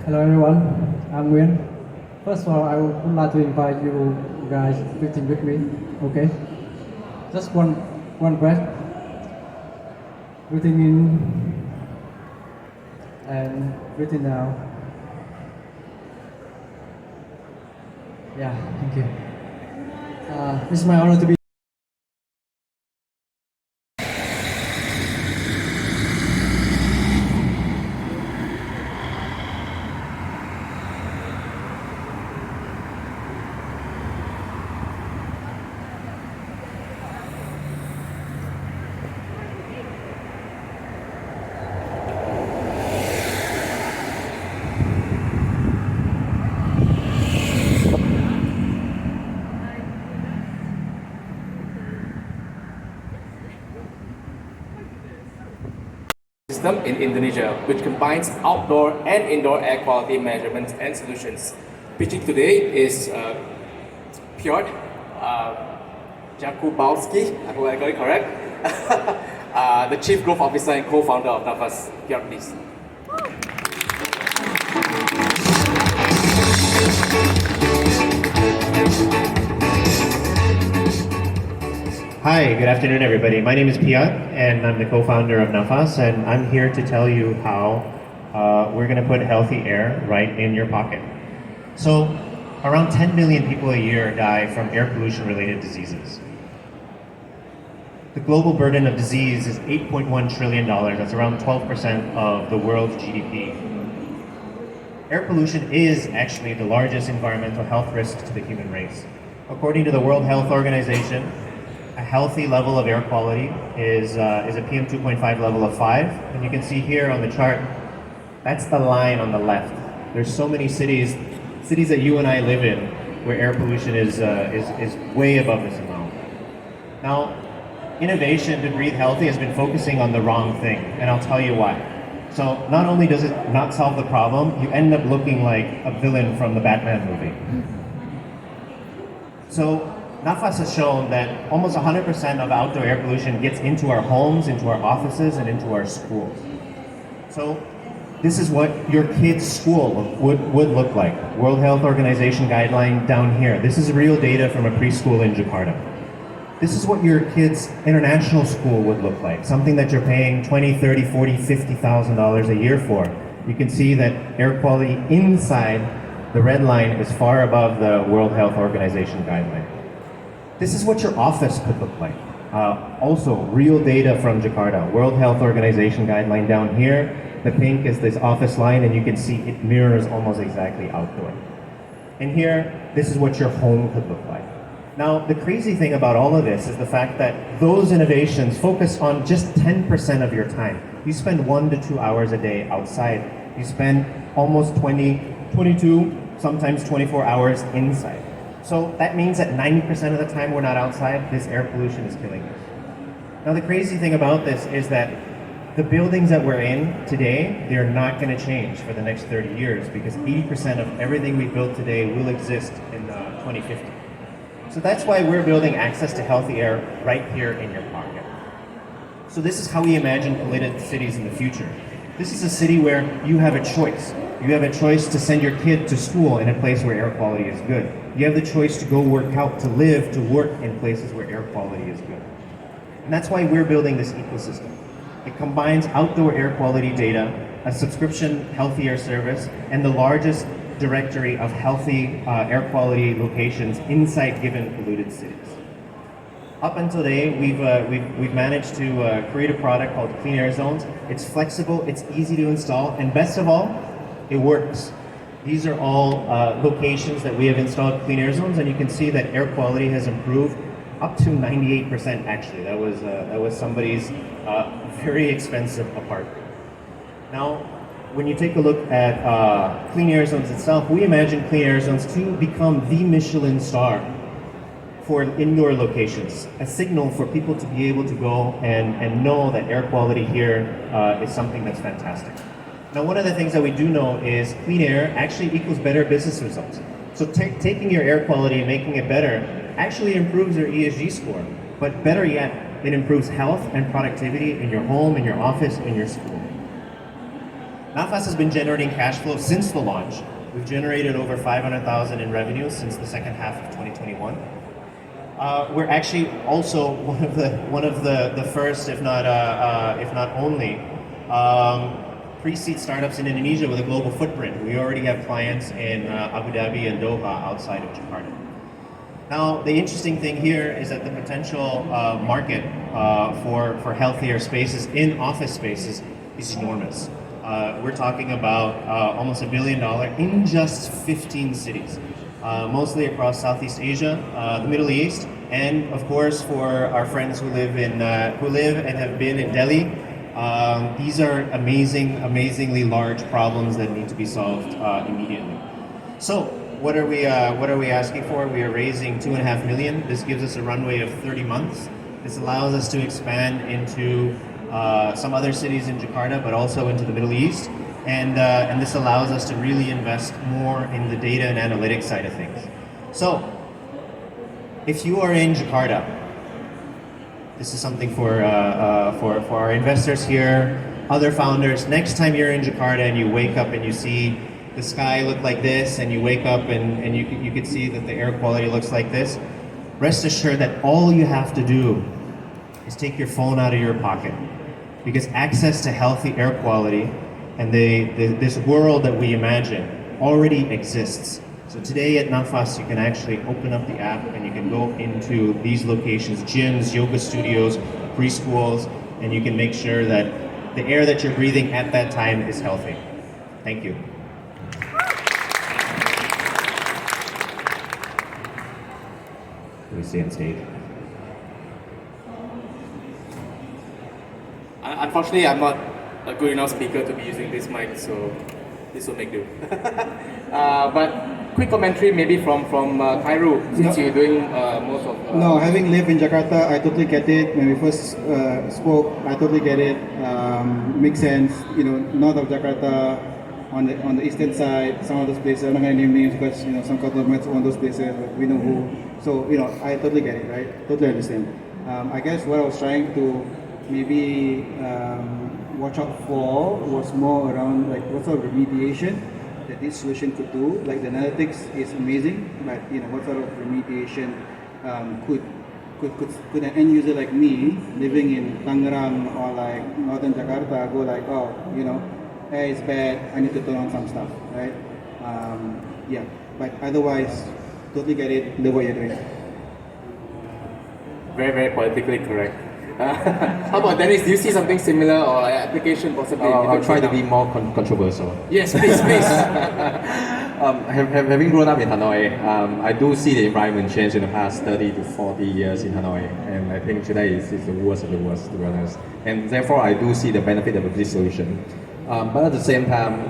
Hello everyone, I'm Nguyen. First of all, I would like to invite you guys breathing with me, okay? Just one breath, breathing in and breathing out. Yeah, thank you. It's my honor to be. System in Indonesia, which combines outdoor and indoor air quality measurements and solutions. Pitching today is Piotr Jakubowski, I hope I got it correct, the Chief Growth Officer and co-founder of NAFAS. Piotr, please. Hi, good afternoon everybody. My name is Piat and I'm the co-founder of NAFAS, and I'm here to tell you how we're going to put healthy air right in your pocket. So around 10 million people a year die from air pollution related diseases. The global burden of disease is $8.1 trillion. That's around 12% of the world's GDP. Air pollution is actually the largest environmental health risk to the human race. According to the World Health Organization, a healthy level of air quality is a PM 2.5 level of 5. And you can see here on the chart, that's the line on the left. There's so many cities that you and I live in where air pollution is way above this amount. Now, innovation to breathe healthy has been focusing on the wrong thing, and I'll tell you why. So not only does it not solve the problem, you end up looking like a villain from the Batman movie. So NAFAS has shown that almost 100% of outdoor air pollution gets into our homes, into our offices, and into our schools. So this is what your kid's school would look like. World Health Organization guideline down here. This is real data from a preschool in Jakarta. This is what your kid's international school would look like. Something that you're paying $20, $30, $40, $50,000 a year for. You can see that air quality inside the red line is far above the World Health Organization guideline. This is what your office could look like. Also, real data from Jakarta. World Health Organization guideline down here. The pink is this office line, and you can see it mirrors almost exactly outdoor. And here, this is what your home could look like. Now, the crazy thing about all of this is the fact that those innovations focus on just 10% of your time. You spend 1 to 2 hours a day outside. You spend almost 20, 22, sometimes 24 hours inside. So that means that 90% of the time we're not outside, this air pollution is killing us. Now the crazy thing about this is that the buildings that we're in today, they're not going to change for the next 30 years because 80% of everything we build today will exist in 2050. So that's why we're building access to healthy air right here in your pocket. So this is how we imagine polluted cities in the future. This is a city where you have a choice. You have a choice to send your kid to school in a place where air quality is good. You have the choice to go work out, to live, to work in places where air quality is good. And that's why we're building this ecosystem. It combines outdoor air quality data, a subscription healthy air service, and the largest directory of healthy air quality locations inside given polluted cities. Up until today, we've managed to create a product called Clean Air Zones. It's flexible, it's easy to install, and best of all, it works. These are all locations that we have installed Clean Air Zones, and you can see that air quality has improved up to 98% actually. That was somebody's very expensive apartment. Now, when you take a look at Clean Air Zones itself, we imagine Clean Air Zones to become the Michelin star for indoor locations, a signal for people to be able to go and know that air quality here is something that's fantastic. Now, one of the things that we do know is clean air actually equals better business results. So taking your air quality and making it better actually improves your ESG score. But better yet, it improves health and productivity in your home, in your office, in your school. NAFAS has been generating cash flow since the launch. We've generated over 500,000 in revenue since the second half of 2021. We're actually also one of the first, if not only, pre-seed startups in Indonesia with a global footprint. We already have clients in Abu Dhabi and Doha outside of Jakarta. Now, the interesting thing here is that the potential market for healthier spaces in office spaces is enormous. We're talking about almost $1 billion in just 15 cities, mostly across Southeast Asia, the Middle East, and of course for our friends who live and have been in Delhi. These are amazingly large problems that need to be solved immediately. So, what are we asking for? We are raising $2.5 million. This gives us a runway of 30 months. This allows us to expand into some other cities in Jakarta, but also into the Middle East. And this allows us to really invest more in the data and analytics side of things. So, if you are in Jakarta, this is something for our investors here, other founders. Next time you're in Jakarta and you wake up and you see the sky look like this, and you wake up and you could see that the air quality looks like this, rest assured that all you have to do is take your phone out of your pocket, because access to healthy air quality and this world that we imagine already exists. So today at NAFAS, you can actually open up the app and you can go into these locations, gyms, yoga studios, preschools, and you can make sure that the air that you're breathing at that time is healthy. Thank you. Let me stay on stage. Unfortunately, I'm not a good enough speaker to be using this mic, so this will make do. But quick commentary maybe from Khairul, since you're doing most of... No, having lived in Jakarta, I totally get it. When we first spoke, I totally get it. Makes sense. You know, north of Jakarta, on the eastern side, some of those places, I'm not going to name names because, you know, some governments own those places, but we know who. So, you know, I totally get it, right? Totally understand. I guess what I was trying to maybe watch out for was more around like what sort of remediation that this solution could do. Like the analytics is amazing, but you know, what sort of remediation could an end user like me living in Tangerang or like northern Jakarta go like, oh, you know, air is bad, I need to turn on some stuff, right? Yeah, but otherwise, totally get it, love what you're doing. Very politically correct. How about Dennis? Do you see something similar or application possibly? I'll try to be more controversial. Yes, please. Having grown up in Hanoi, I do see the environment change in the past 30 to 40 years in Hanoi, and I think today is the worst of the worst, to be honest. And therefore, I do see the benefit of this solution. But at the same time,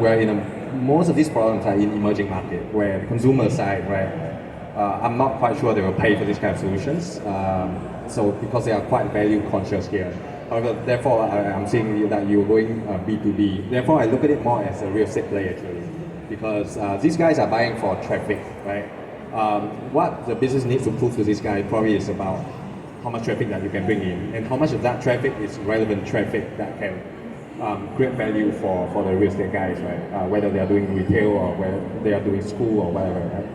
most of these problems are in emerging market, where the consumer side, right? I'm not quite sure they will pay for these kind of solutions. So because they are quite value conscious here. However, therefore, I'm seeing that you're going B2B. Therefore, I look at it more as a real estate play actually, because these guys are buying for traffic, right? What the business needs to prove to these guys probably is about how much traffic that you can bring in, and how much of that traffic is relevant traffic that can create value for the real estate guys, right? Whether they are doing retail or whether they are doing school or whatever, right?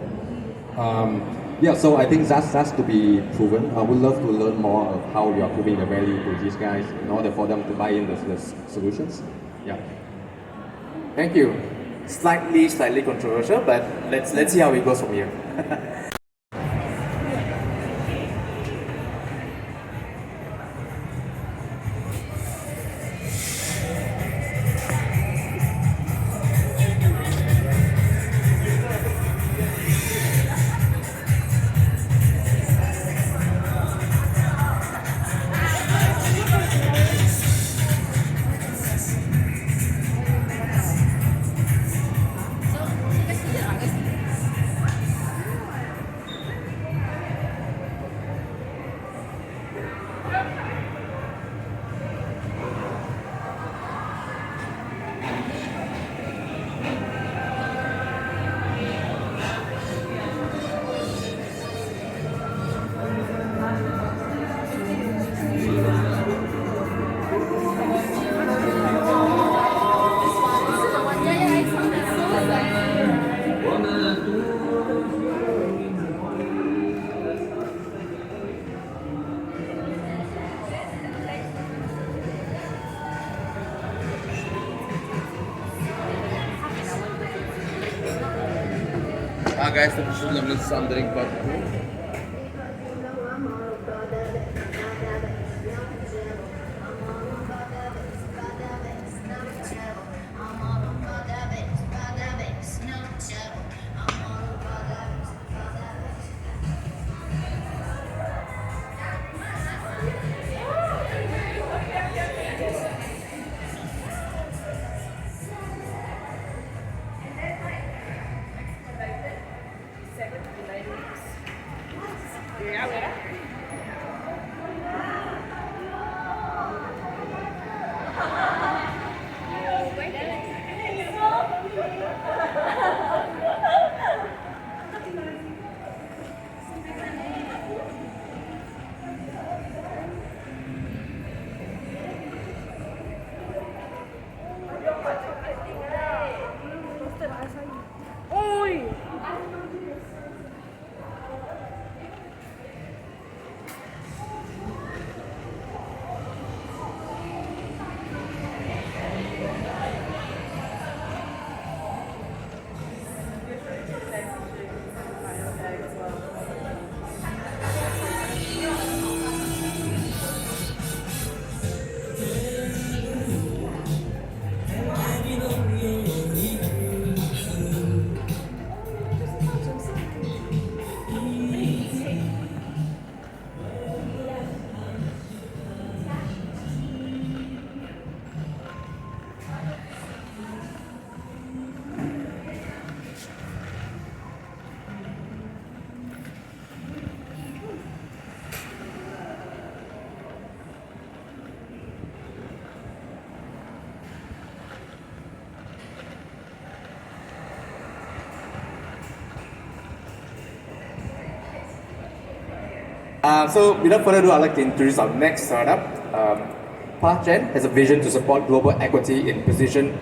Yeah, so I think that's to be proven. I would love to learn more of how you are proving the value to these guys in order for them to buy in the solutions. Yeah. Thank you. Slightly controversial, but let's see how it goes from here. Arkadaşlar şunları sandırın bak. So without further ado, I'd like to introduce our next startup. PathGen has a vision to support global equity in precision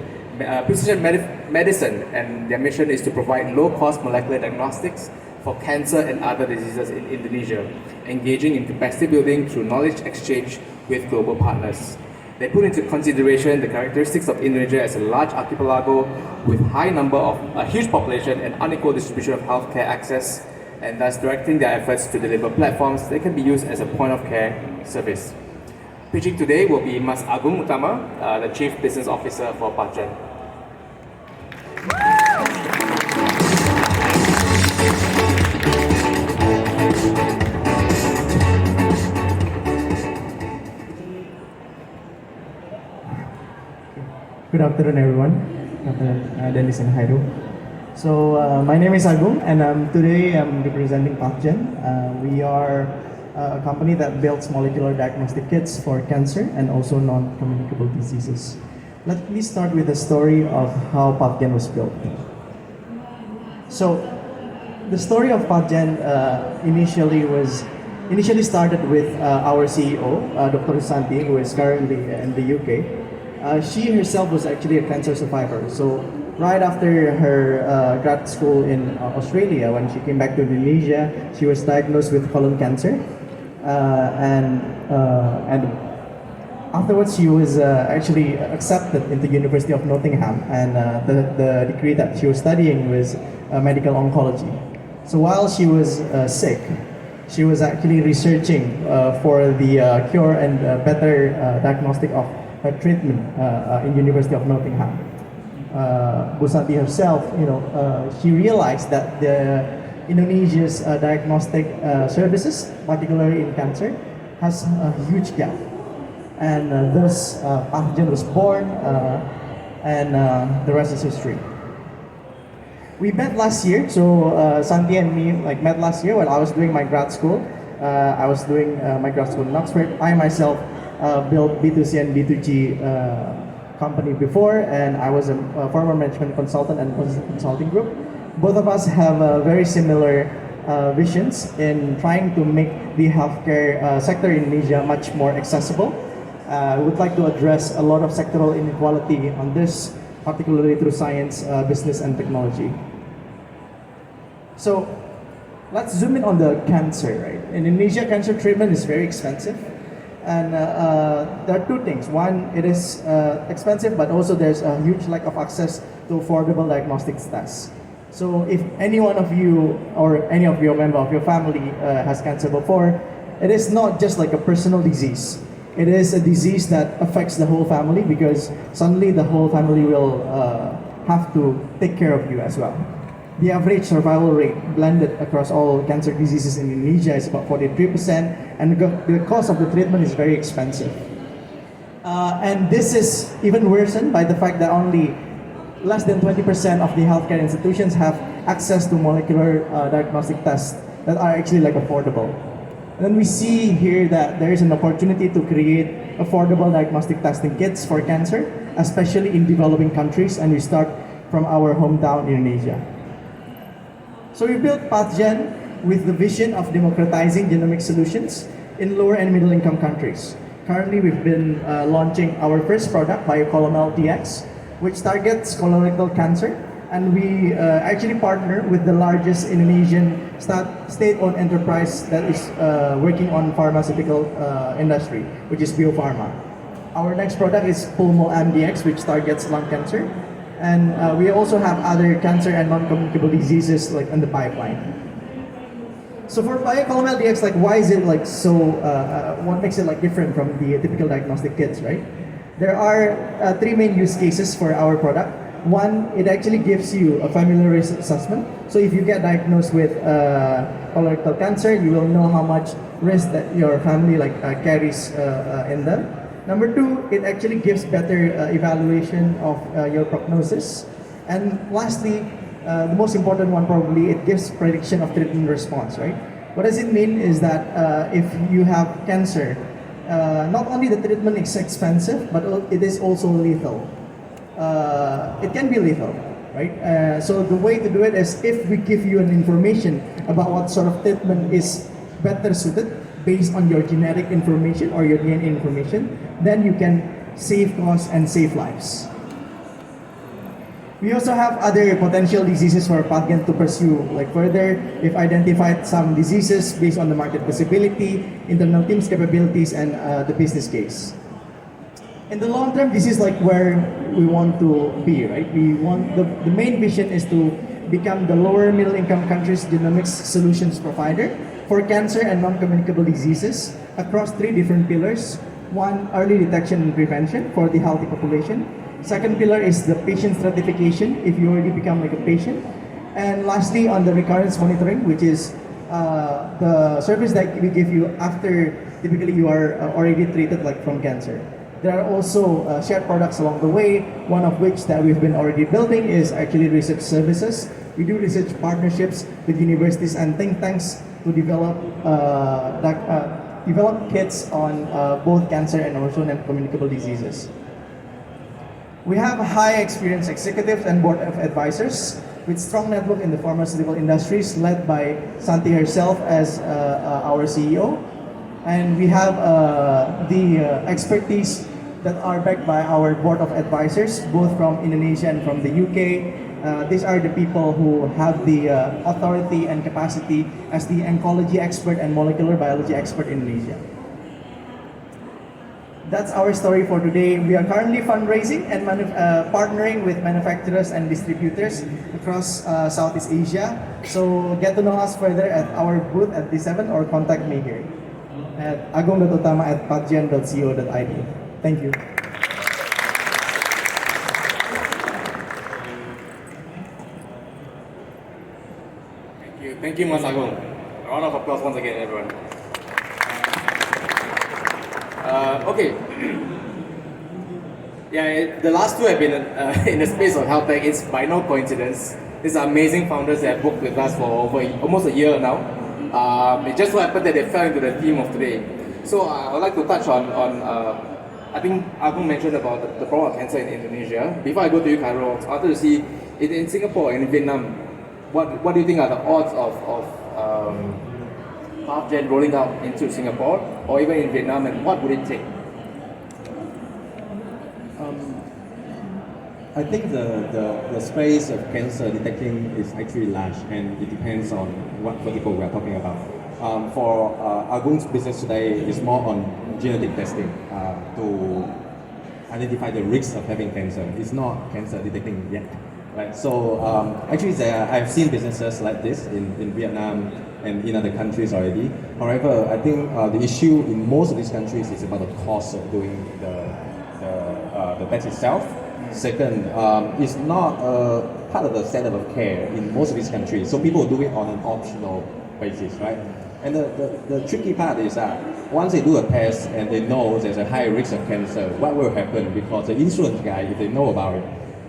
medicine, and their mission is to provide low-cost molecular diagnostics for cancer and other diseases in Indonesia, engaging in capacity building through knowledge exchange with global partners. They put into consideration the characteristics of Indonesia as a large archipelago with a huge population and unequal distribution of healthcare access, and thus directing their efforts to deliver platforms that can be used as a point-of-care service. Pitching today will be Mas Agung Utama, the Chief Business Officer for PathGen. Good afternoon, everyone. Good afternoon, Dennis and Haido. So my name is Agung, and today I'm representing PathGen. We are a company that builds molecular diagnostic kits for cancer and also non-communicable diseases. Let me start with the story of how PathGen was built. So the story of PathGen initially started with our CEO, Dr. Santi, who is currently in the UK. She herself was actually a cancer survivor. So right after her grad school in Australia, when she came back to Indonesia, she was diagnosed with colon cancer, and afterwards she was actually accepted into University of Nottingham, and the degree that she was studying was medical oncology. So while she was sick, she was actually researching for the cure and better diagnostic of her treatment in University of Nottingham. Bu Santi herself, she realized that Indonesia's diagnostic services, particularly in cancer, has a huge gap, and thus PathGen was born, and the rest is history. We met last year, so Santi and me met last year when I was doing my grad school. I was doing my grad school in Oxford. I myself built B2C and B2G company before, and I was a former management consultant and consulting group. Both of us have very similar visions in trying to make the healthcare sector in Indonesia much more accessible. I would like to address a lot of sectoral inequality on this, particularly through science, business, and technology. So let's zoom in on the cancer, right? In Indonesia, cancer treatment is very expensive. And there are two things. One, it is expensive, but also there's a huge lack of access to affordable diagnostics tests. So if any one of you or any of your member of your family has cancer before, it is not just like a personal disease. It is a disease that affects the whole family because suddenly the whole family will have to take care of you as well. The average survival rate blended across all cancer diseases in Indonesia is about 43%, and the cost of the treatment is very expensive. And this is even worsened by the fact that only less than 20% of the healthcare institutions have access to molecular diagnostic tests that are actually like affordable. And then we see here that there is an opportunity to create affordable diagnostic testing kits for cancer, especially in developing countries, and we start from our hometown, Indonesia. So we built PathGen with the vision of democratizing genomic solutions in lower and middle income countries. Currently, we've been launching our first product, BioColomel DX, which targets colorectal cancer, and we actually partner with the largest Indonesian state-owned enterprise that is working on pharmaceutical industry, which is Bio Farma. Our next product is Pulmo MDX, which targets lung cancer, and we also have other cancer and non-communicable diseases like in the pipeline. So for BioColomel DX, like why is it like so? What makes it like different from the typical diagnostic kits, right? There are three main use cases for our product. One, it actually gives you a familial risk assessment. So if you get diagnosed with colorectal cancer, you will know how much risk that your family carries in them. Number two, it actually gives better evaluation of your prognosis. And lastly, the most important one probably, it gives prediction of treatment response, right? What does it mean is that if you have cancer, not only the treatment is expensive, but it is also lethal. It can be lethal, right? So the way to do it is if we give you an information about what sort of treatment is better suited based on your genetic information or your DNA information, then you can save costs and save lives. We also have other potential diseases for PathGen to pursue further. We've identified some diseases based on the market visibility, internal team's capabilities, and the business case. In the long term, this is where we want to be, right? We want the main vision is to become the lower middle income countries genomics solutions provider for cancer and non-communicable diseases across three different pillars. One, early detection and prevention for the healthy population. Second pillar is the patient stratification if you already become a patient. And lastly, on the recurrence monitoring, which is the service that we give you after typically you are already treated from cancer. There are also shared products along the way, one of which that we've been already building is actually research services. We do research partnerships with universities and think tanks to develop kits on both cancer and also non-communicable diseases. We have high experienced executives and board of advisors with strong network in the pharmaceutical industries led by Santi herself as our CEO. And we have the expertise that are backed by our board of advisors, both from Indonesia and from the UK. These are the people who have the authority and capacity as the oncology expert and molecular biology expert in Indonesia. That's our story for today. We are currently fundraising and partnering with manufacturers and distributors across Southeast Asia. So get to know us further at our booth at D7 or contact me here at agong.utama@pathgen.co.id. Thank you. Thank you, Mas Agong. A round of applause once again, everyone. Okay. Yeah, the last two have been in the space of health tech. It's by no coincidence. These are amazing founders that have booked with us for almost a year now. It just so happened that they fell into the theme of today. So I would like to touch on I think Agong mentioned about the problem of cancer in Indonesia. Before I go to you, Cairo, I wanted to see in Singapore and in Vietnam, what do you think are the odds of PathGen rolling out into Singapore or even in Vietnam, and what would it take? I think the space of cancer detecting is actually large, and it depends on what vertical we are talking about. For Agong's business today, it's more on genetic testing to identify the risks of having cancer. It's not cancer detecting yet. right? So actually, I've seen businesses like this in Vietnam and in other countries already. However, I think the issue in most of these countries is about the cost of doing the test itself. Second, it's not part of the standard of care in most of these countries. So people do it on an optional basis, right? And the tricky part is that once they do a test and they know there's a high risk of cancer, what will happen? Because the insurance guy, if they know about it,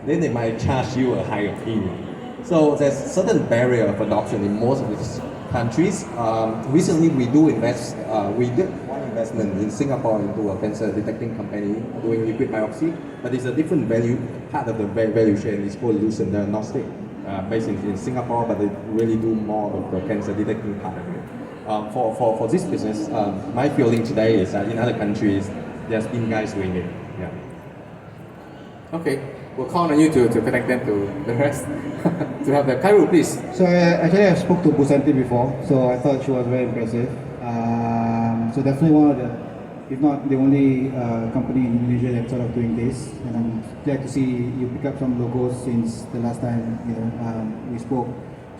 then they might charge you a higher premium. So there's certain barrier of adoption in most of these countries. Recently, we did one investment in Singapore into a cancer detecting company doing liquid biopsy, but it's a different part of the value chain. It's called Lucent Diagnostik, based in Singapore, but they really do more of the cancer detecting part of it. For this business, my feeling today is that in other countries, there's been guys doing it. Yeah. Okay, we'll count on you to connect them to the rest. To have the Kairu, please. So actually I spoke to Busanti before, so I thought she was very impressive. So definitely one of the, if not the only company in Indonesia that's sort of doing this, and I'm glad to see you pick up some logos since the last time we spoke.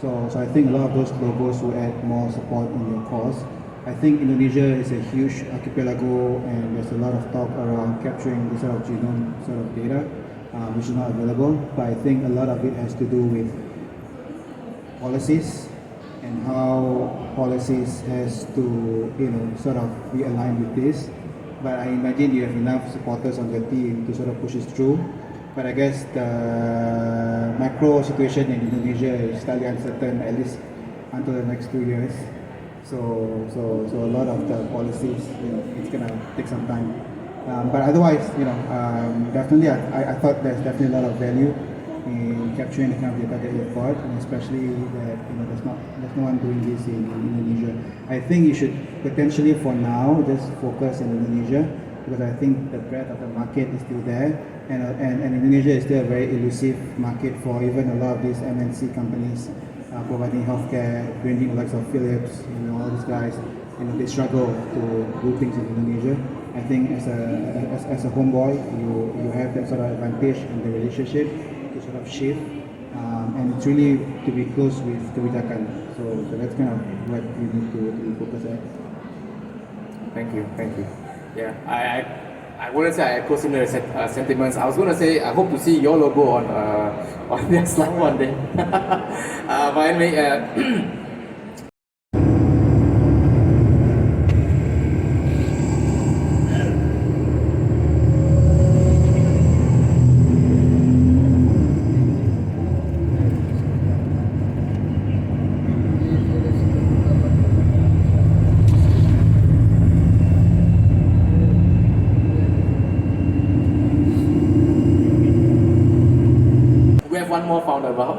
So I think a lot of those logos will add more support in your cause. I think Indonesia is a huge archipelago, and there's a lot of talk around capturing this sort of genome sort of data, which is not available. But I think a lot of it has to do with policies and how policies has to sort of be aligned with this. But I imagine you have enough supporters on your team to sort of push it through. But I guess the macro situation in Indonesia is slightly uncertain, at least until the next 2 years. So a lot of the policies, it's gonna take some time. But otherwise, definitely I thought there's definitely a lot of value in capturing the kind of data that you've got, and especially that there's no one doing this in Indonesia. I think you should potentially, for now, just focus in Indonesia, because I think the breadth of the market is still there, and Indonesia is still a very elusive market for even a lot of these MNC companies providing healthcare, bringing the likes of Philips, all these guys. They struggle to do things in Indonesia. I think as a homeboy, you have that sort of advantage in the relationship to sort of shift, and it's really to be close with kebijakan. So that's kind of what you need to focus at. Thank you. Yeah, I wouldn't say I echo similar sentiments. I was going to say I hope to see your logo on their slide one day. But anyway,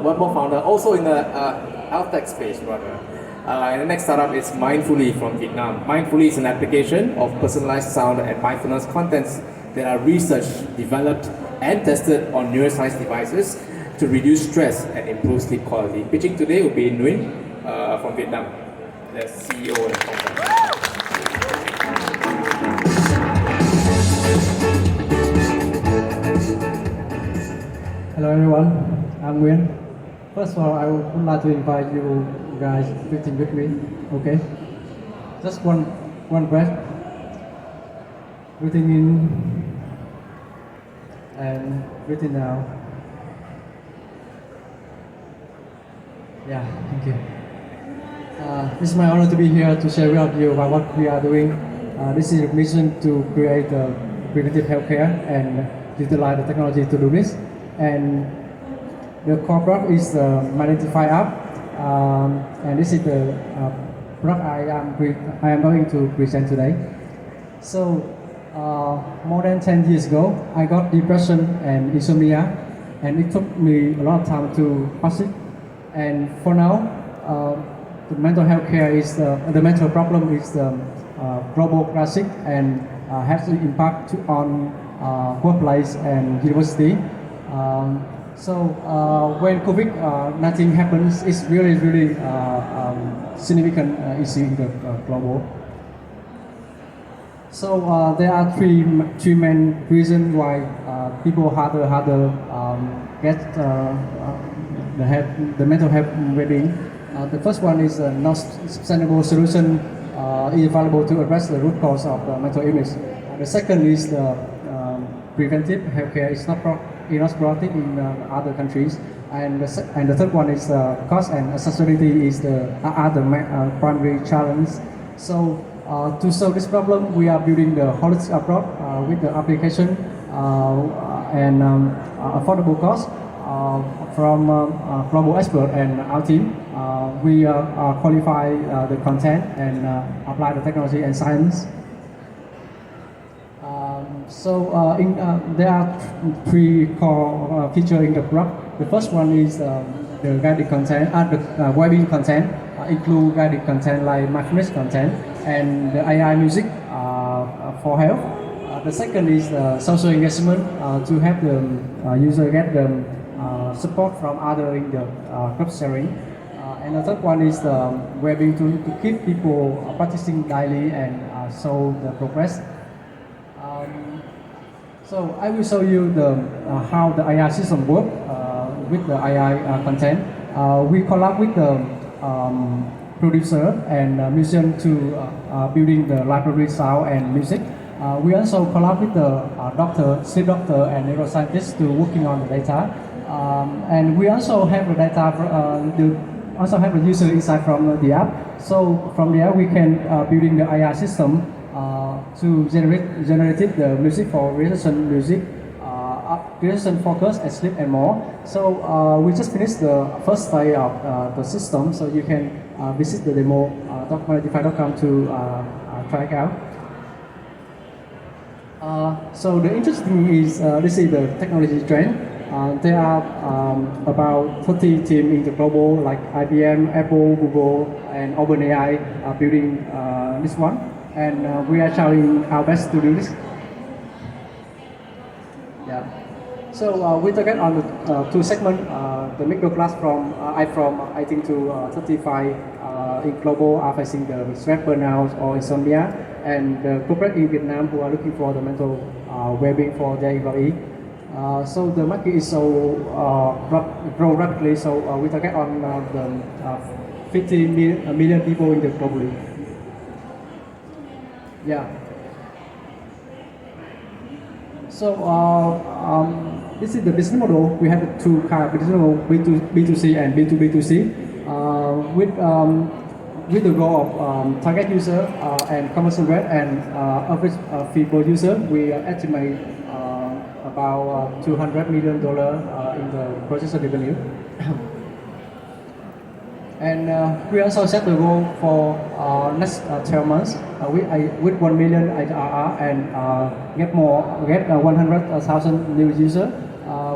one more founder, also in the health tech space, rather. And the next startup is Mindfully from Vietnam. Mindfully is an application of personalized sound and mindfulness contents that are researched, developed, and tested on neuroscience devices to reduce stress and improve sleep quality. Pitching today will be Nguyen from Vietnam, the CEO of the company. Hello everyone, I'm Nguyen. First of all, I would like to invite you guys 15 with me, okay? Just one breath. Breathing in and breathing out. Yeah, thank you. It's my honor to be here to share with you about what we are doing. This is a mission to create preventive healthcare and utilize the technology to do this. And the core product is the Identify app, and this is the product I am going to present today. So, more than 10 years ago, I got depression and insomnia, and it took me a lot of time to pass it. And for now, the mental health care is the mental problem is the global classic and has an impact on workplace and university. When COVID-19 happens, it's really significant issue in the global. So there are three main reasons why people harder get the mental health well-being. The first one is not sustainable solution is available to address the root cause of mental illness. The second is the preventive healthcare is not promoted in other countries, and the third one is cost and accessibility is the other primary challenge. So to solve this problem, we are building the holistic approach with the application and affordable cost from global expert and our team. We qualify the content and apply the technology and science. There are three core features in the product. The first one is the guided content, the well-being content, include guided content like mindfulness content and the AI music for health. The second is the social engagement to help the user get the support from other in the group sharing. And the third one is the well-being to keep people practicing daily and show the progress. So I will show you how the AI system works with the AI content. We collab with the producer and musician to building the library sound and music. We also collab with the sleep doctor and neuroscientist to working on the data. And we also have the data, also have the user insight from the app. So from there we can building the AI system to generate the music for relaxation music, relaxation focus and sleep and more. So we just finished the first stage of the system, so you can visit the demo documentify.com to try it out. So the interesting is this is the technology trend. There are about 30 teams in the global like IBM, Apple, Google, and OpenAI building this one. And we are trying our best to do this. Yeah. So we target on the two segments, the middle class from 18 to 35 in global are facing the stress burnout or insomnia, and the corporate in Vietnam who are looking for the mental well-being for their employee. So the market is so grow rapidly. So we target on the 50 million people in the globally. Yeah. So this is the business model. We have two kind of business model: B2C and B2B2C. With the goal of target user and conversion rate and average fee per user, we estimate about $200 million in the processor revenue. And we also set the goal for next 12 months with 1 million ARR and get 100,000 new users.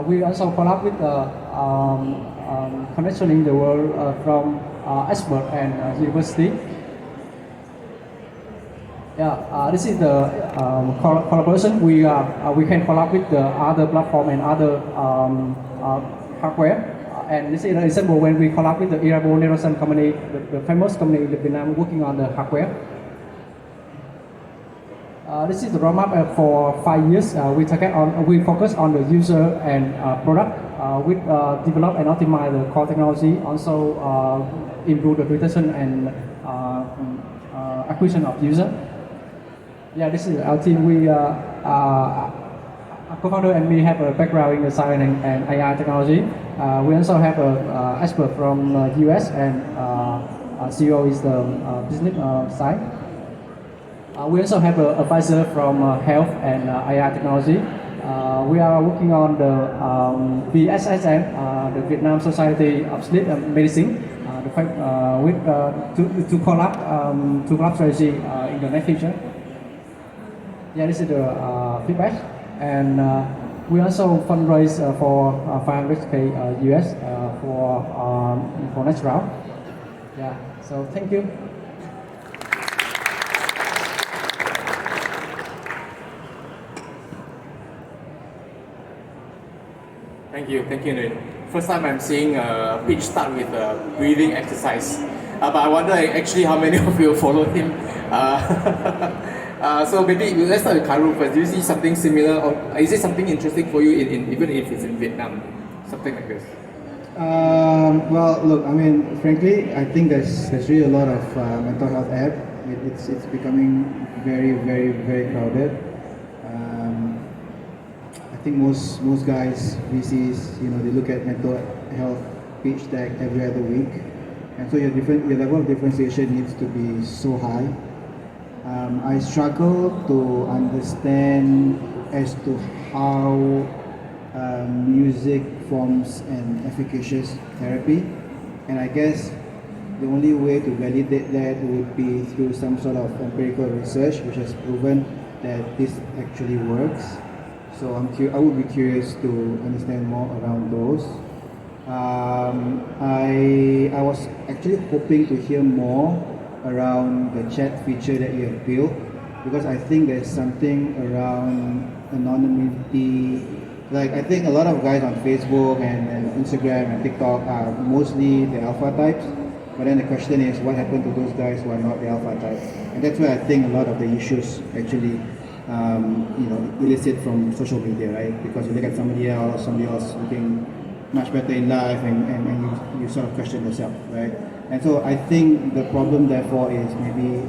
We also collab with connecting the world from expert and university. Yeah, this is the collaboration. We can collab with the other platform and other hardware. And this is an example when we collab with the Irabo Neuroscience company, the famous company in Vietnam working on the hardware. This is the roadmap for 5 years. We focus on the user and product. We develop and optimize the core technology. Also improve the retention and acquisition of user. Yeah, this is our team. We co-founder and me have a background in the science and AI technology. We also have an expert from US and CEO is the business side. We also have an advisor from health and AI technology. We are working on the VSSM, the Vietnam Society of Sleep Medicine, to collab strategy in the near future. Yeah, this is the feedback. And we also fundraise for 500k US for next round. Yeah, so thank you. Thank you, Nguyen. First time I'm seeing a pitch start with a breathing exercise. But I wonder actually how many of you followed him. So maybe let's start with Khairul first. Do you see something similar, or is it something interesting for you in even if it's in Vietnam, something like this? Well, look, I mean, frankly, I think there's really a lot of mental health app. It's becoming very, very, very crowded. I think most guys, VCs, they look at mental health pitch deck every other week, and so your level of differentiation needs to be so high. I struggle to understand as to how music forms an efficacious therapy, and I guess the only way to validate that would be through some sort of empirical research which has proven that this actually works. So I would be curious to understand more around those. I was actually hoping to hear more around the chat feature that you have built, because I think there's something around anonymity. Like, I think a lot of guys on Facebook and Instagram and TikTok are mostly the alpha types, but then the question is, what happened to those guys who are not the alpha types? And that's where I think a lot of the issues actually elicit from social media, right? Because you look at somebody else looking much better in life, and you sort of question yourself, right? And so I think the problem therefore is maybe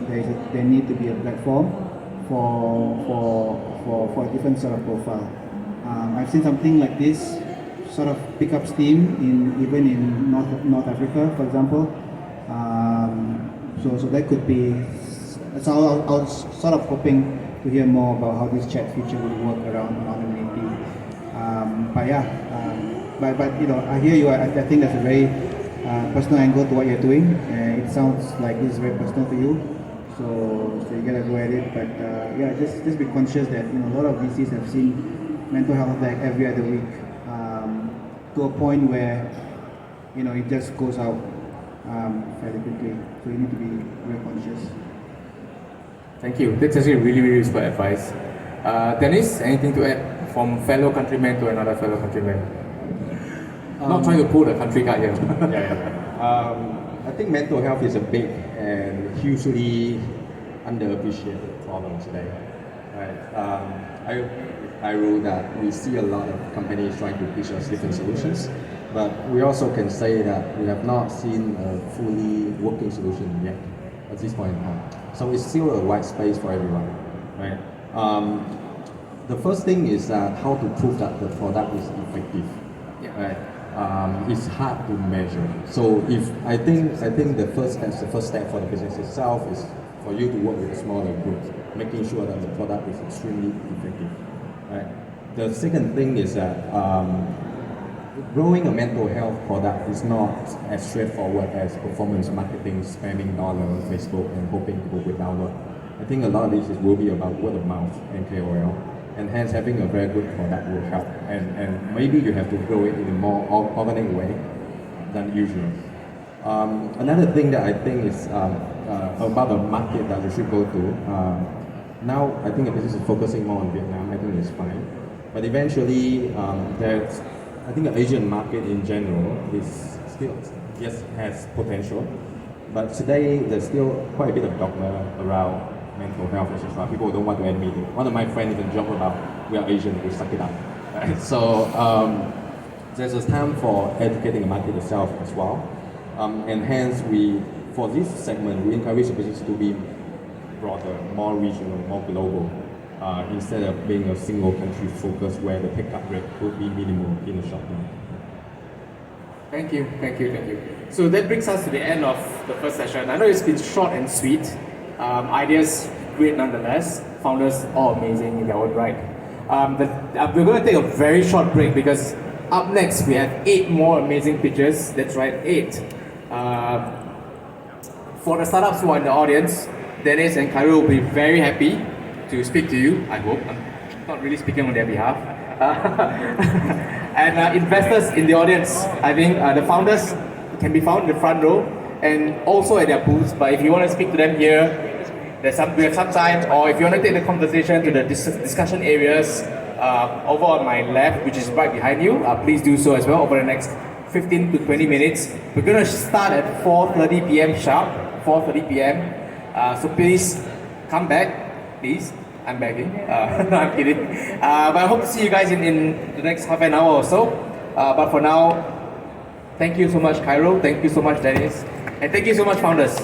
there need to be a platform for a different sort of profile. I've seen something like this sort of pick up steam even in North Africa, for example. So that could be. So I was sort of hoping to hear more about how this chat feature would work around anonymity. But I hear you. I think that's a very personal angle to what you're doing. It sounds like it's very personal to you. So you gotta go at it. But just be conscious that a lot of VCs have seen mental health attack every other week, to a point where it just goes out fairly quickly. So you need to be very conscious. Thank you. That's actually really, really useful advice. Dennis, anything to add from fellow countryman to another fellow countryman? Not trying to pull the country card here. I think mental health is a big and hugely underappreciated problem today. Right? I rule that we see a lot of companies trying to pitch us different solutions, but we also can say that we have not seen a fully working solution yet at this point in time. So it's still a wide space for everyone, right? The first thing is how to prove that the product is effective, right? It's hard to measure. So I think the first step for the business itself is for you to work with a smaller group, making sure that the product is extremely effective. Right. The second thing is that growing a mental health product is not as straightforward as performance marketing, spamming dollar on Facebook and hoping people will download. I think a lot of this will be about word of mouth and KOL, and hence having a very good product will help. And maybe you have to grow it in a more organic way than usual. Another thing that I think is about the market that you should go to. Now, I think the business is focusing more on Vietnam. I think it's fine, but eventually, I think the Asian market in general is still has potential, but today there's still quite a bit of dogma around mental health, etc. People don't want to admit it. One of my friends even joked about, we are Asian, we suck it up. Right? So there's a time for educating the market itself as well, and hence for this segment, we encourage the business to be broader, more regional, more global, instead of being a single country focus where the take-up rate would be minimal in the short term. Thank you. So that brings us to the end of the first session. I know it's been short and sweet. Ideas great nonetheless. Founders all amazing in their own right. We're going to take a very short break because up next we have 8 more amazing pitches. That's right, 8. For the startups who are in the audience, Dennis and Khairul will be very happy to speak to you, I hope. I'm not really speaking on their behalf. And investors in the audience, I think the founders can be found in the front row and also at their booths. But if you want to speak to them here, we have some time, or if you want to take the conversation to the discussion areas over on my left, which is right behind you, please do so as well over the next 15 to 20 minutes. We're going to start at 4:30 p.m. sharp, 4:30 p.m. So please come back please. I'm begging. No, I'm kidding. But I hope to see you guys in the next half an hour or so. But for now, thank you so much, Cairo. Thank you so much, Dennis. And thank you so much, founders.